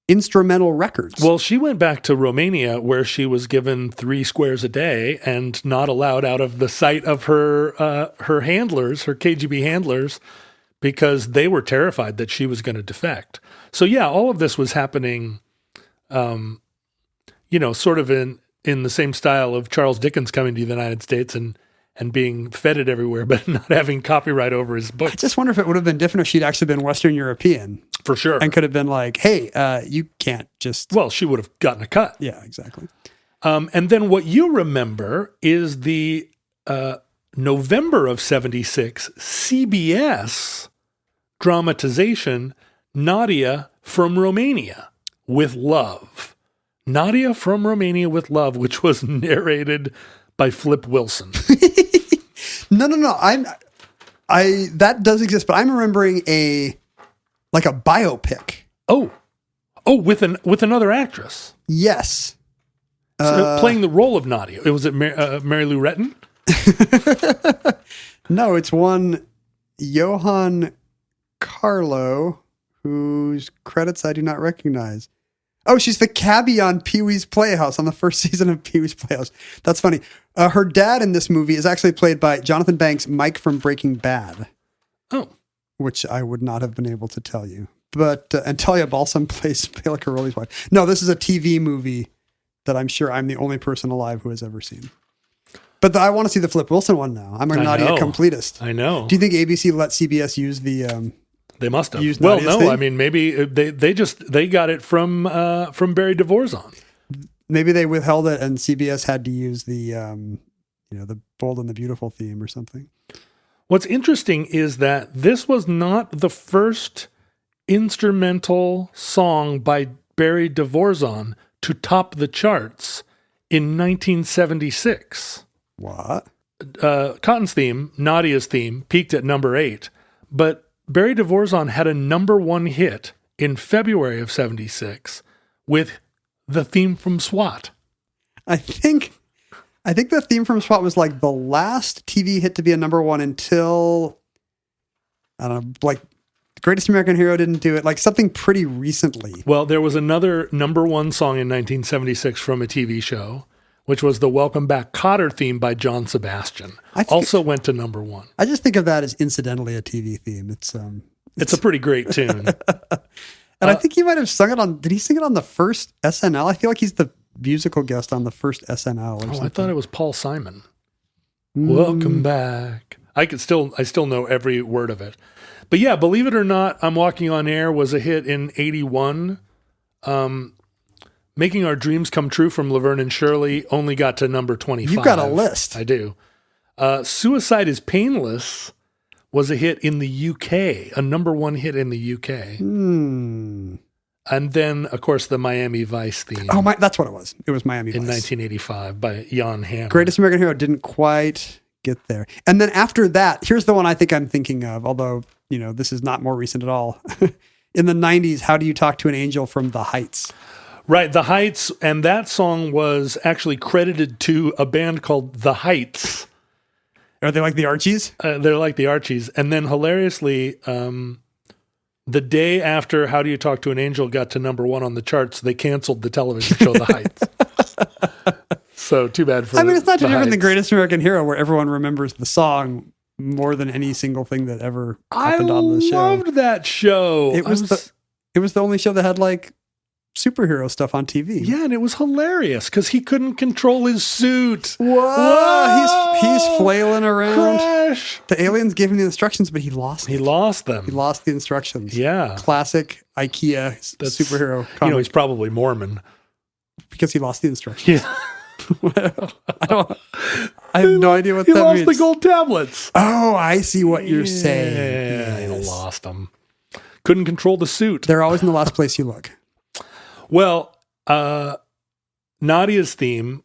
instrumental records. Well, she went back to Romania, where she was given 3 squares a day and not allowed out of the sight of her handlers, her KGB handlers, because they were terrified that she was going to defect. So yeah, all of this was happening, sort of in the same style of Charles Dickens coming to the United States and being feted everywhere, but not having copyright over his books. I just wonder if it would have been different if she'd actually been Western European. For sure. And could have been like, hey, you can't just... Well, she would have gotten a cut. Yeah, exactly. And then what you remember is the November of 76 CBS dramatization, Nadia from Romania with Love. Nadia from Romania with Love, which was narrated by Flip Wilson. No. That does exist, but I'm remembering a biopic. Oh, with another actress. Yes. Playing the role of Nadia. Was it Mary Lou Retton? No, it's one Johan Carlo, whose credits I do not recognize. Oh, she's the cabbie on Pee-wee's Playhouse, on the first season of Pee-wee's Playhouse. That's funny. Her dad in this movie is actually played by Jonathan Banks, Mike from Breaking Bad. Oh. Which I would not have been able to tell you. But, and Talia Balsam plays Bela Karolyi's wife. No, this is a TV movie that I'm sure I'm the only person alive who has ever seen. But I want to see the Flip Wilson one now. I'm a Nadia completist. I know. Do you think ABC let CBS use the... They must have. Well, no, thing? I mean, maybe they got it from Barry Dvorzan. Maybe they withheld it, and CBS had to use the the Bold and the Beautiful theme or something. What's interesting is that this was not the first instrumental song by Barry Dvorzan to top the charts in 1976. What? Cotton's theme, Nadia's theme, peaked at number 8, but Barry Dvorzan had a number 1 hit in February of 76 with the theme from SWAT. I think the theme from SWAT was like the last TV hit to be a number 1 until, I don't know, like Greatest American Hero didn't do it, like something pretty recently. Well, there was another number 1 song in 1976 from a TV show, which was the Welcome Back Kotter theme by John Sebastian. Also went to number 1. I just think of that as incidentally a TV theme. It's a pretty great tune. And I think he might have sung it did he sing it on the first SNL? I feel like he's the musical guest on the first SNL or something. I thought it was Paul Simon. Welcome back. I still know every word of it. But yeah, believe it or not, I'm Walking on Air was a hit in 81. Making Our Dreams Come True from Laverne and Shirley only got to number 25. You've got a list. I do. Suicide is Painless was a hit in the UK, a number 1 hit in the UK. And then, of course, the Miami Vice theme. Oh, that's what it was. It was Miami Vice. In 1985 by Jan Hammer. Greatest American Hero didn't quite get there. And then after that, here's the one I think I'm thinking of, although, this is not more recent at all. In the 90s, How Do You Talk to an Angel from The Heights? Right, The Heights, and that song was actually credited to a band called The Heights. Are they like the Archies? They're like the Archies. And then hilariously, the day after How Do You Talk to an Angel got to number 1 on the charts, they canceled the television show The Heights. So too bad for it's not too different Heights. than Greatest American Hero, where everyone remembers the song more than any single thing that ever happened on the show. I loved that show. It was the only show that had like superhero stuff on TV. Yeah, and it was hilarious because he couldn't control his suit. Whoa! He's flailing around. Crash. The aliens gave him the instructions, but he lost them. He lost them. He lost the instructions. Yeah. Classic IKEA superhero comic. He's probably Mormon. Because he lost the instructions. Yeah. I have no idea what that means. He lost the gold tablets. Oh, I see what you're saying. Yeah, he lost them. Couldn't control the suit. They're always in the last place you look. Well, Nadia's theme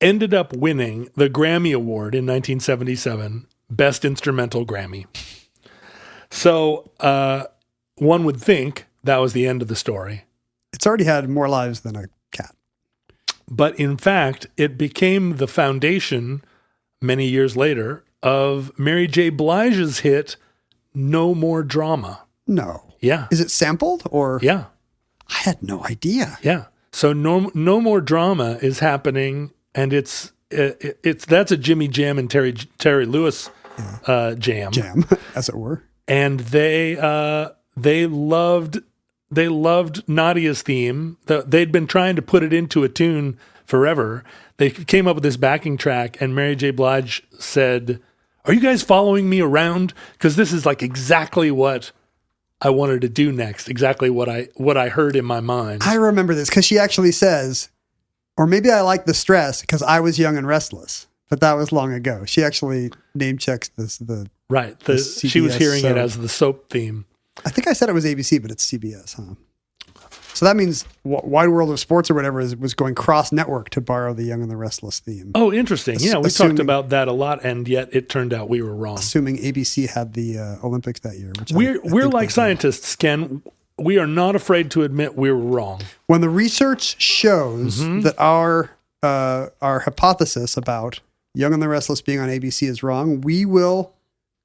ended up winning the Grammy Award in 1977, Best Instrumental Grammy. So one would think that was the end of the story. It's already had more lives than a cat. But in fact, it became the foundation many years later of Mary J. Blige's hit, No More Drama. No. Yeah. Is it sampled or? Yeah. I had no idea. Yeah. So no More Drama is happening, and that's a Jimmy Jam and Terry Lewis jam, as it were. And they loved Nadia's theme. They'd been trying to put it into a tune forever. They came up with this backing track, and Mary J. Blige said, "Are you guys following me around? Because this is like exactly what I wanted to do next, exactly what I heard in my mind." I remember this because she actually says, or maybe I like the stress because I was young and restless, but that was long ago. She actually name checks right. She was hearing it as the soap theme. I think I said it was ABC, but it's CBS, huh? So that means Wide World of Sports or whatever was going cross-network to borrow the Young and the Restless theme. Oh, interesting. Yeah, we talked about that a lot, and yet it turned out we were wrong. Assuming ABC had the Olympics that year. Which we're like scientists, Ken. We are not afraid to admit we were wrong. When the research shows that our hypothesis about Young and the Restless being on ABC is wrong, we will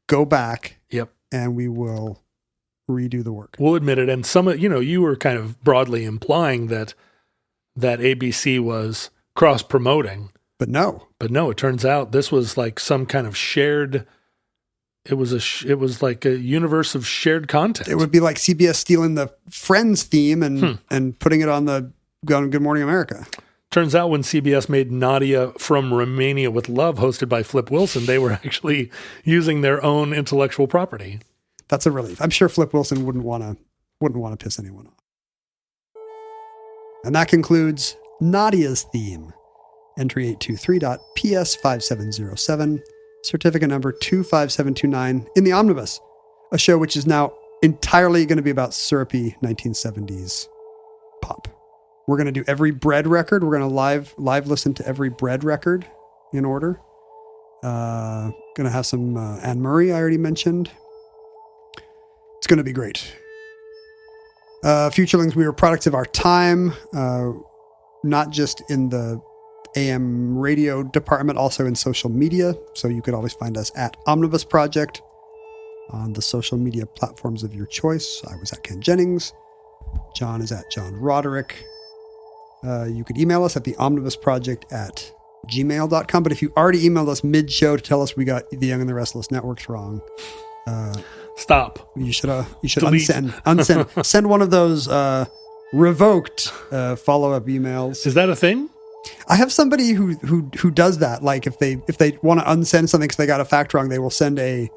go back and we will redo the work. We'll admit it. And you were kind of broadly implying that ABC was cross-promoting. But no, it turns out this was like some kind of shared, it was like a universe of shared content. It would be like CBS stealing the Friends theme and putting it on Good Morning America. Turns out when CBS made Nadia from Romania with Love, hosted by Flip Wilson, they were actually using their own intellectual property. That's a relief. I'm sure Flip Wilson wouldn't want to piss anyone off. And that concludes Nadia's theme. Entry 823.PS5707, certificate number 25729 in the Omnibus, a show which is now entirely going to be about syrupy 1970s pop. We're going to do every Bread record. We're going to live listen to every Bread record in order. Going to have some Anne Murray, I already mentioned. It's going to be great. Futurelings, we are products of our time, not just in the AM radio department, also in social media. So you could always find us at Omnibus Project on the social media platforms of your choice. I was at Ken Jennings. John is at John Roderick. You could email us at the omnibusproject at gmail.com. But if you already emailed us mid-show to tell us we got The Young and the Restless Networks wrong, Stop. you should Delete. unsend. Send one of those revoked follow-up emails. Is that a thing? I have somebody who does that. Like if they want to unsend something because they got a fact wrong, they will send a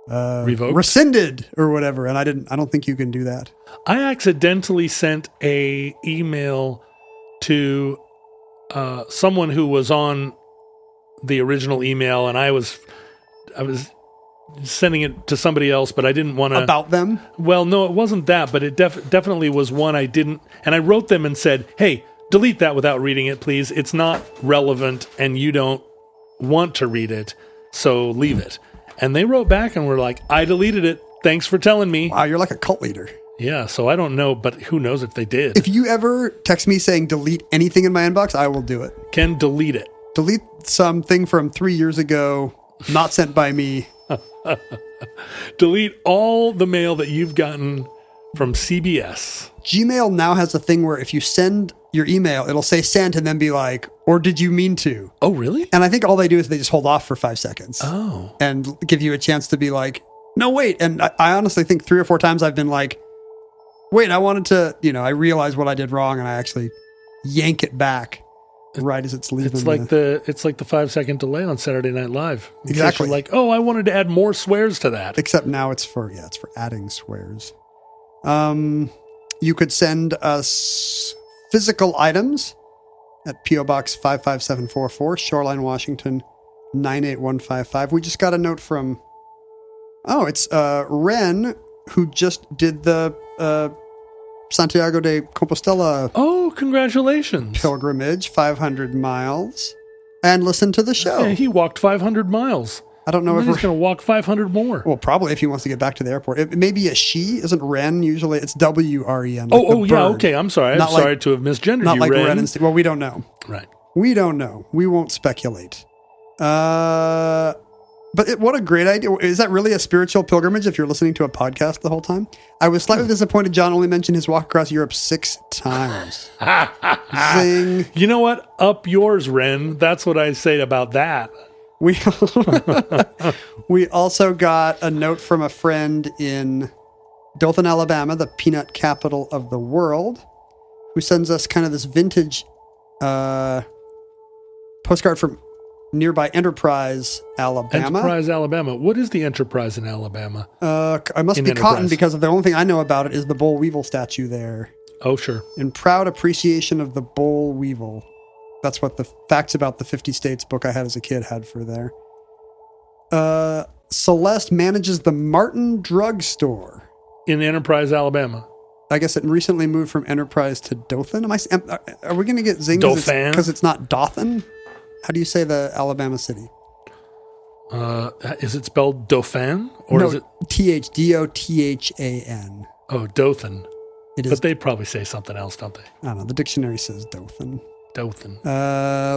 Revoked? rescinded or whatever. And I don't think you can do that. I accidentally sent a email to someone who was on the original email, and I was sending it to somebody else, but I didn't want to About them? Well, no, it wasn't that, but it definitely was one I didn't. And I wrote them and said, "Hey, delete that without reading it, please. It's not relevant, and you don't want to read it, so leave it." And they wrote back and were like, "I deleted it. Thanks for telling me." Wow, you're like a cult leader. Yeah, so I don't know, but who knows if they did. If you ever text me saying delete anything in my inbox, I will do it. Ken, delete it. Delete something from 3 years ago, not sent by me. Delete all the mail that you've gotten from CBS. Gmail now has a thing where if you send your email, it'll say sent and then be like, or did you mean to? Oh, really? And I think all they do is they just hold off for 5 seconds. Oh. And give you a chance to be like, no, wait. And I honestly think 3 or 4 times I've been like, wait, I wanted to, I realized what I did wrong and I actually yank it back right as it's leaving. It's like the 5-second delay on Saturday Night Live. In case Exactly. you're like, oh, I wanted to add more swears to that. Except now it's for adding swears. You could send us physical items at P.O. Box 55744, Shoreline, Washington 98155. We just got a note from, it's Ren, who just did the Santiago de Compostela Oh, congratulations. pilgrimage, 500 miles, and listen to the show. Yeah, he walked 500 miles. I don't know And if then we're he's going to walk 500 more. well, probably if he wants to get back to the airport. It may be a she. Isn't Ren usually? It's WREN. Like Oh, the yeah, bird. okay. I'm sorry. I'm Not sorry like- to have misgendered Not you, like Ren. Ren and Steve. Well, we don't know. Right. We don't know. We won't speculate. But what a great idea. Is that really a spiritual pilgrimage if you're listening to a podcast the whole time? I was slightly disappointed John only mentioned his walk across Europe 6 times. Zing. You know what? Up yours, Ren. That's what I say about that. We also got a note from a friend in Dothan, Alabama, the peanut capital of the world, who sends us kind of this vintage postcard from nearby Enterprise, Alabama. Enterprise, Alabama. What is the Enterprise in Alabama? I must In be Cotton Enterprise. because the only thing I know about it is the boll weevil statue there. Oh, sure. In proud appreciation of the boll weevil. That's what the Facts About the 50 States book I had as a kid had for there. Celeste manages the Martin Drug Store. In Enterprise, Alabama. I guess it recently moved from Enterprise to Dothan. Are we going to get zinged Dothan? because it's not Dothan? How do you say the Alabama city? Is it spelled Dauphin? Or is it? Dothan. Oh, Dothan. It is. But they probably say something else, don't they? I don't know. The dictionary says Dothan. Dothan.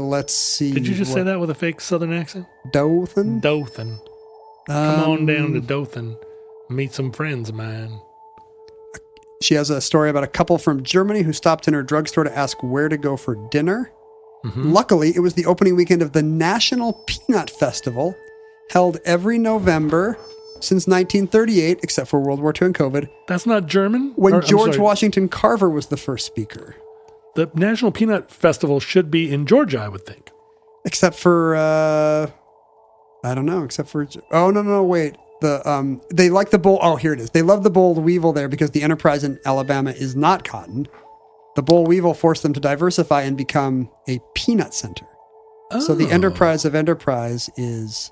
Let's see. Did you just say that with a fake Southern accent? Dothan? Dothan. Come on down to Dothan. Meet some friends of mine. She has a story about a couple from Germany who stopped in her drugstore to ask where to go for dinner. Mm-hmm. Luckily, it was the opening weekend of the National Peanut Festival, held every November since 1938, except for World War II and COVID, That's not German? when I'm George sorry. Washington Carver was the first speaker. The National Peanut Festival should be in Georgia, I would think. Except for, I don't know, wait. They like the boll. Oh, here it is. They love the boll weevil there because the Enterprise in Alabama is not cotton. The boll weevil forced them to diversify and become a peanut center. So the Enterprise of Enterprise is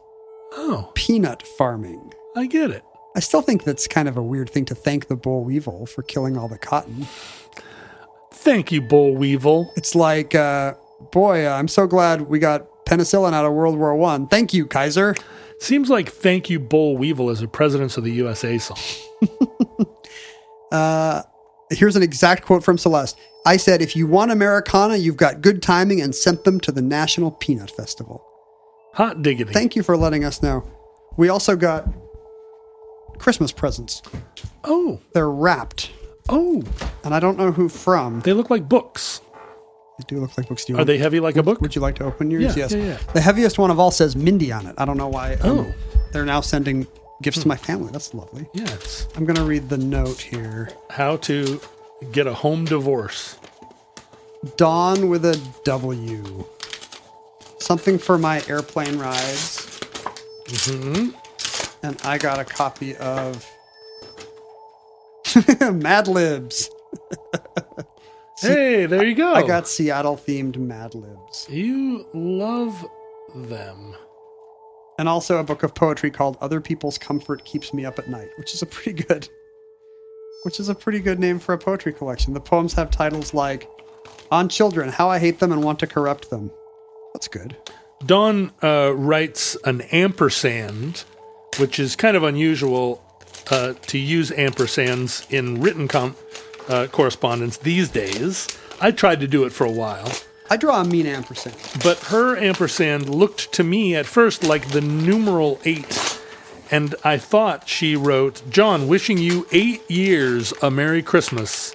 peanut farming. I get it. I still think that's kind of a weird thing to thank the boll weevil for killing all the cotton. Thank you, Boll Weevil. It's like, I'm so glad we got penicillin out of World War I. Thank you, Kaiser. Seems like Thank You, Boll Weevil is a Presidents of the USA song. Here's an exact quote from Celeste. I said, if you want Americana, you've got good timing, and sent them to the National Peanut Festival. Hot diggity. Thank you for letting us know. We also got Christmas presents. Oh. They're wrapped, Oh. and I don't know who from. They look like books. They do look like books. Are they heavy like a book? Would you like to open yours? Yeah, Yes. yeah. The heaviest one of all says Mindy on it. I don't know why. Oh. They're now sending gifts to my family. That's lovely. Yes. I'm going to read the note here. How to get a home divorce. Dawn with a W. Something for my airplane rides. Mm-hmm. And I got a copy of Mad Libs. Hey, there you go. I got Seattle-themed Mad Libs. You love them. And also a book of poetry called Other People's Comfort Keeps Me Up at Night, which is a pretty good name for a poetry collection. The poems have titles like On Children, How I Hate Them and Want to Corrupt Them. That's good. Dawn writes an ampersand, which is kind of unusual to use ampersands in written correspondence these days. I tried to do it for a while. I draw a mean ampersand. But her ampersand looked to me at first like the numeral 8. And I thought she wrote, John, wishing you 8 years a Merry Christmas.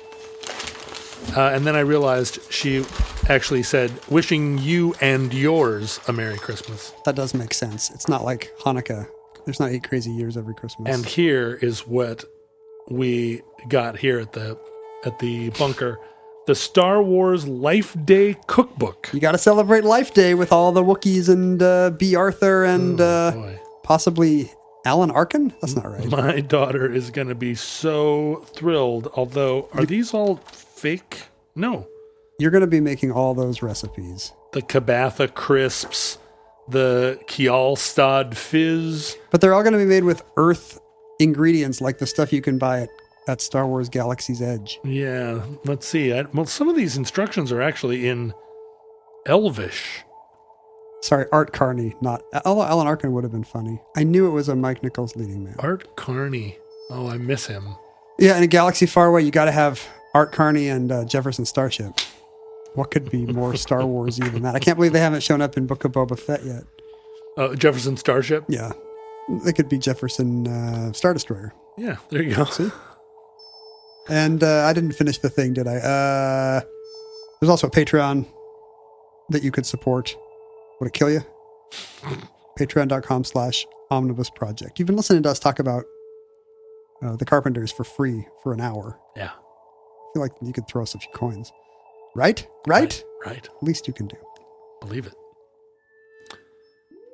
And then I realized she actually said, wishing you and yours a Merry Christmas. That does make sense. It's not like Hanukkah. There's not 8 crazy years every Christmas. And here is what we got here at the bunker. The Star Wars Life Day Cookbook. You got to celebrate Life Day with all the Wookiees and B. Arthur and possibly Alan Arkin? That's not right. My daughter is going to be so thrilled. Although, are these all fake? No. You're going to be making all those recipes. The Kabatha crisps, the Kjallstad fizz. But they're all going to be made with Earth ingredients like the stuff you can buy at Star Wars Galaxy's Edge. Yeah, let's see. Well, some of these instructions are actually in Elvish. Sorry, Art Carney, not... Alan Arkin would have been funny. I knew it was a Mike Nichols leading man. Art Carney. Oh, I miss him. Yeah, in a galaxy far away, you got to have Art Carney and Jefferson Starship. What could be more Star Warsy than that? I can't believe they haven't shown up in Book of Boba Fett yet. Jefferson Starship? Yeah. They could be Jefferson Star Destroyer. Yeah, there you go. See? And I didn't finish the thing, did I? There's also a Patreon that you could support. Would it kill you? Patreon.com/Omnibus Project. You've been listening to us talk about the Carpenters for free for an hour. Yeah. I feel like you could throw us a few coins. Right? Right? Right. Least you can do. Believe it.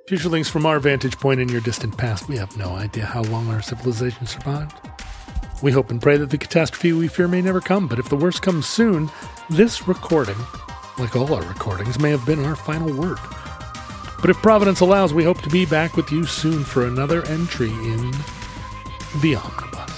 Future links from our vantage point in your distant past. We have no idea how long our civilization survived. We hope and pray that the catastrophe we fear may never come, but if the worst comes soon, this recording, like all our recordings, may have been our final word. But if Providence allows, we hope to be back with you soon for another entry in the Omnibus.